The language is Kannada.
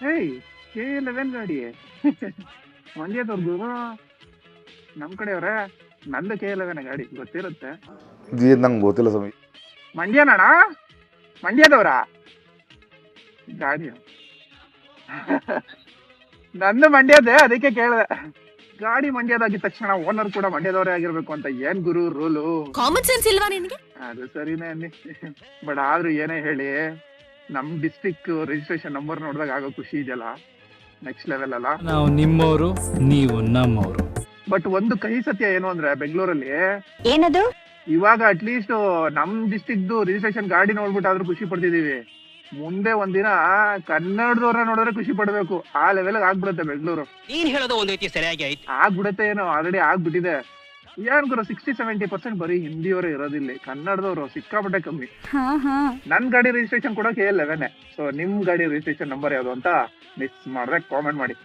ಏಯ್ K11 ಗಾಡಿ ಮಂಡ್ಯದವ್ರದ್ದು ನಮ್ ಕಡೆಯವ್ರೆ. ನಂದು K11 ಗಾಡಿ ಗೊತ್ತಿರುತ್ತೆ. ನಂಗೆ ಗೊತ್ತಿಲ್ಲ ಸ್ವಾಮಿ. ಮಂಡ್ಯನಣ್ಣ, ಮಂಡ್ಯದವ್ರ ಗಾಡಿ ನಂದು ಮಂಡ್ಯದೇ, ಅದಕ್ಕೆ ಕೇಳಿದೆ. ಗಾಡಿ ಮಂಡ್ಯದಾಗಿದ್ದ ತಕ್ಷಣ ಓನರ್ ಕೂಡ ಮಂಡ್ಯದವರೇ ಆಗಿರ್ಬೇಕು ಅಂತ ಏನ್ ಗುರು ರೂಲು? ಕಾಮನ್ ಸೆನ್ಸ್ ಇಲ್ವಾ ನಿನ್ಗೆ? ಅದು ಸರಿನೇ ಅನ್ನಿ, ಬಟ್ ಆದ್ರೂ ಏನೇ ಹೇಳಿ ನಮ್ ಡಿಸ್ಟ್ರಿಕ್ಟ್ ರಿಜಿಸ್ಟ್ರೇಷನ್ ನಂಬರ್ ನೋಡಿದಾಗ ಆಗೋ ಖುಷಿ ಇದೆಯಲ್ಲ, ನೆಕ್ಸ್ಟ್ ಲೆವೆಲ್ ಅಲ್ಲ. ನಾವು ನಿಮ್ಮವರು, ನೀವು ನಮ್ಮವರು. ಬಟ್ ಒಂದು ಕಹಿ ಸತ್ಯ ಏನು ಅಂದ್ರೆ ಬೆಂಗಳೂರಲ್ಲಿ ಏನದು? ಇವಾಗ ಅಟ್ಲೀಸ್ಟ್ ನಮ್ ಡಿಸ್ಟ್ರಿಕ್ಟ್ ರಿಜಿಸ್ಟ್ರೇಷನ್ ಗಾಡಿ ನೋಡ್ಬಿಟ್ಟು ಆದ್ರೂ ಖುಷಿ ಪಡ್ತಿದೀವಿ. ಮುಂದೆ ಒಂದಿನ ಕನ್ನಡದವ್ರ ನೋಡಿದ್ರೆ ಖುಷಿ ಪಡ್ಬೇಕು, ಆ ಲೆವೆಲ್ ಆಗ್ಬಿಡುತ್ತೆ ಬೆಂಗಳೂರು. ನೀನ್ ಹೇಳೋದು ಒಂದ್ ರೀತಿ ಸರಿಯಾಗಿ ಆಯ್ತು. ಆಗ್ಬಿಡುತ್ತೆ, ಏನೋ ಆಲ್ರೆಡಿ ಆಗ್ಬಿಟ್ಟಿದೆ. ಏನ್ ಗುರು 60-70% ಬರೀ ಹಿಂದಿಯವರೇ ಇರೋದಿಲ್ಲ, ಕನ್ನಡದವರು ಸಿಕ್ಕಾಪಟ್ಟೆ ಕಮ್ಮಿ. ನನ್ ಗಾಡಿ ರಿಜಿಸ್ಟ್ರೇಷನ್ ಕೂಡ K11. ಸೊ ನಿಮ್ ಗಾಡಿ ರಿಜಿಸ್ಟ್ರೇಷನ್ ನಂಬರ್ ಯಾವ್ದು ಅಂತ ಮಿಸ್ ಮಾಡ್ದೆ ಕಾಮೆಂಟ್ ಮಾಡಿ.